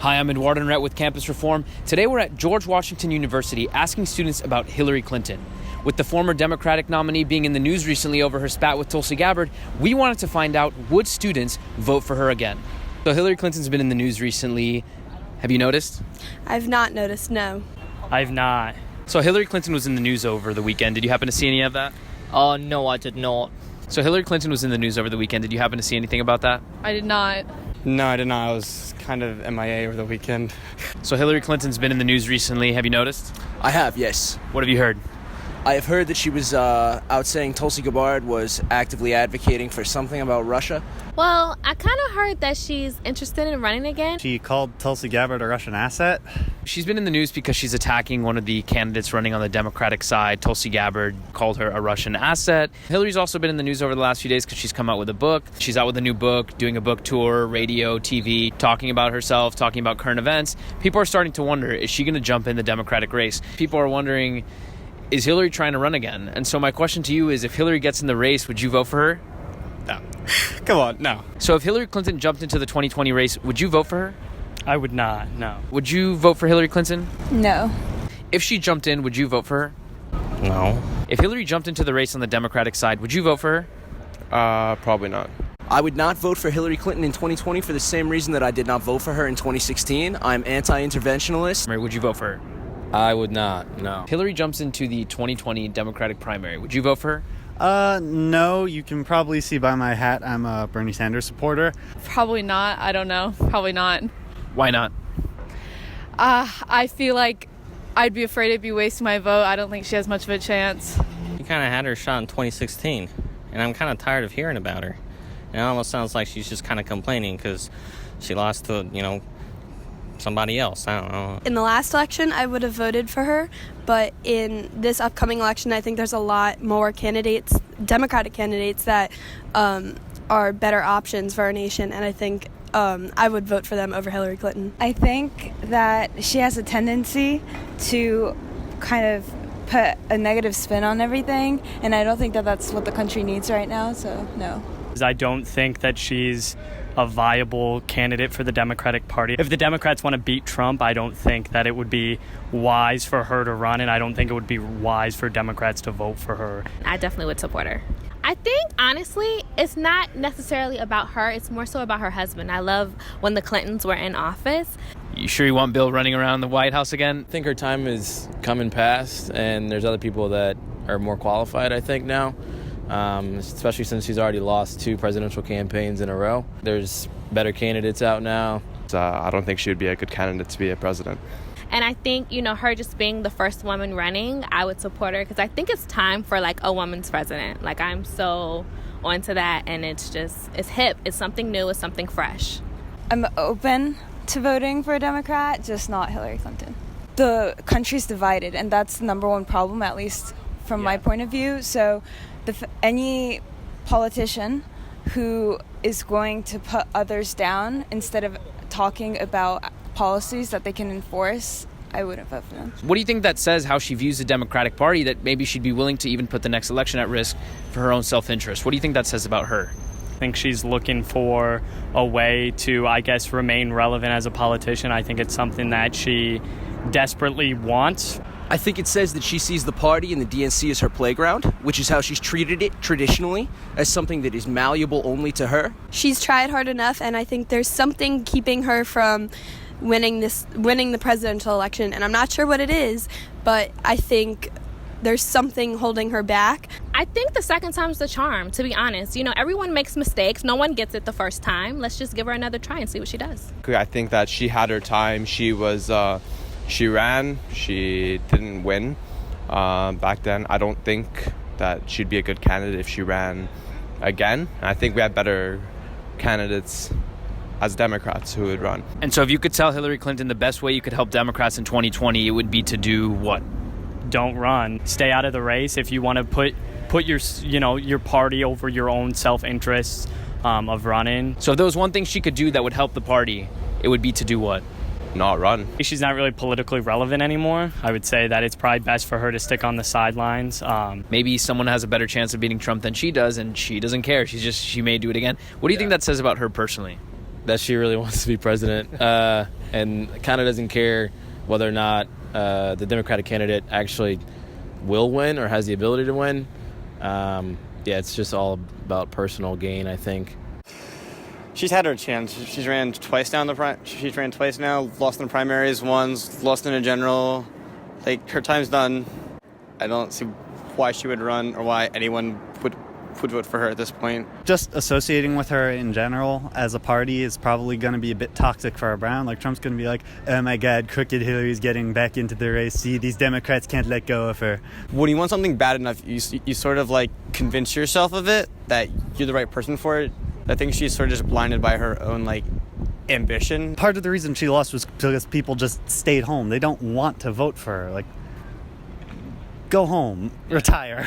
Hi, I'm Eduardo Neret with Campus Reform. Today we're at George Washington University asking students about Hillary Clinton. With the former Democratic nominee being in the news recently over her spat with Tulsi Gabbard, we wanted to find out, would students vote for her again? So Hillary Clinton's been in the news recently. Have you noticed? I've not noticed, no. I've not. So Hillary Clinton was in the news over the weekend. Did you happen to see any of that? No, I did not. So Hillary Clinton was in the news over the weekend. Did you happen to see anything about that? I did not. No, I did not. I was kind of MIA over the weekend. So Hillary Clinton's been in the news recently. Have you noticed? I have, yes. What have you heard? I have heard that she was out saying Tulsi Gabbard was actively advocating for something about Russia. Well, I kind of heard that she's interested in running again. She called Tulsi Gabbard a Russian asset. She's been in the news because she's attacking one of the candidates running on the Democratic side. Tulsi Gabbard called her a Russian asset. Hillary's also been in the news over the last few days because she's come out with a book. She's out with a new book, doing a book tour, radio, TV, talking about herself, talking about current events. People are starting to wonder, is she going to jump in the Democratic race? People are wondering, is Hillary trying to run again? And so my question to you is, if Hillary gets in the race, would you vote for her? No. Come on, no. So if Hillary Clinton jumped into the 2020 race, would you vote for her? I would not, no. Would you vote for Hillary Clinton? No. If she jumped in, would you vote for her? No. If Hillary jumped into the race on the Democratic side, would you vote for her? Probably not. I would not vote for Hillary Clinton in 2020 for the same reason that I did not vote for her in 2016. I'm anti-interventionalist. Would you vote for her? I would not, no. If Hillary jumps into the 2020 Democratic primary, would you vote for her? No, you can probably see by my hat I'm a Bernie Sanders supporter. Probably not. I don't know. Probably not. Why not? I feel like I'd be afraid it'd be wasting my vote. I don't think she has much of a chance. She kind of had her shot in 2016, and I'm kind of tired of hearing about her. It almost sounds like she's just kind of complaining because she lost to, somebody else. I don't know. In the last election, I would have voted for her, but in this upcoming election, I think there's a lot more candidates, Democratic candidates, that are better options for our nation, and I think I would vote for them over Hillary Clinton. I think that she has a tendency to kind of put a negative spin on everything, and I don't think that that's what the country needs right now, so no. I don't think that she's a viable candidate for the Democratic Party. If the Democrats want to beat Trump, I don't think that it would be wise for her to run, and I don't think it would be wise for Democrats to vote for her. I definitely would support her. I think, honestly, it's not necessarily about her. It's more so about her husband. I love when the Clintons were in office. You sure you want Bill running around the White House again? I think her time is come and past, and there's other people that are more qualified, I think, now. Especially since she's already lost 2 presidential campaigns in a row. There's better candidates out now. I don't think she would be a good candidate to be a president. And I think, her just being the first woman running, I would support her because I think it's time for, a woman's president. I'm so onto that, and it's hip. It's something new. It's something fresh. I'm open to voting for a Democrat, just not Hillary Clinton. The country's divided, and that's the number one problem, at least from my point of view. So any politician who is going to put others down instead of talking about policies that they can enforce, I wouldn't vote for them. What do you think that says how she views the Democratic Party, that maybe she'd be willing to even put the next election at risk for her own self-interest? What do you think that says about her? I think she's looking for a way to, remain relevant as a politician. I think it's something that she desperately wants. I think it says that she sees the party and the DNC as her playground, which is how she's treated it traditionally, as something that is malleable only to her. She's tried hard enough, and I think there's something keeping her from winning the presidential election, and I'm not sure what it is, but I think there's something holding her back. I think the second time's the charm, to be honest. Everyone makes mistakes. No one gets it the first time. Let's just give her another try and see what she does. I think that she had her time. She ran. She didn't win back then. I don't think that she'd be a good candidate if she ran again. I think we have better candidates as Democrats who would run. And so if you could tell Hillary Clinton the best way you could help Democrats in 2020, it would be to do what? Don't run. Stay out of the race. If you want to put your party over your own self-interest of running. So if there was one thing she could do that would help the party, it would be to do what? Not run. She's not really politically relevant anymore. I would say that it's probably best for her to stick on the sidelines. Maybe someone has a better chance of beating Trump than she does, and she doesn't care. She may do it again. What do you think that says about her personally? that she really wants to be president, and kind of doesn't care whether or not the Democratic candidate actually will win or has the ability to win. It's just all about personal gain, I think. She's had her chance. She's ran twice now. She's ran twice now. Lost in the primaries once. Lost in a general. Like, her time's done. I don't see why she would run or why anyone would vote for her at this point. Just associating with her in general as a party is probably going to be a bit toxic for Brown. Like, Trump's going to be like, oh my God, crooked Hillary's getting back into the race. See, these Democrats can't let go of her. When you want something bad enough, you sort of like convince yourself of it, that you're the right person for it. I think she's sort of just blinded by her own like ambition. Part of the reason she lost was because people just stayed home. They don't want to vote for her. Like, go home, retire.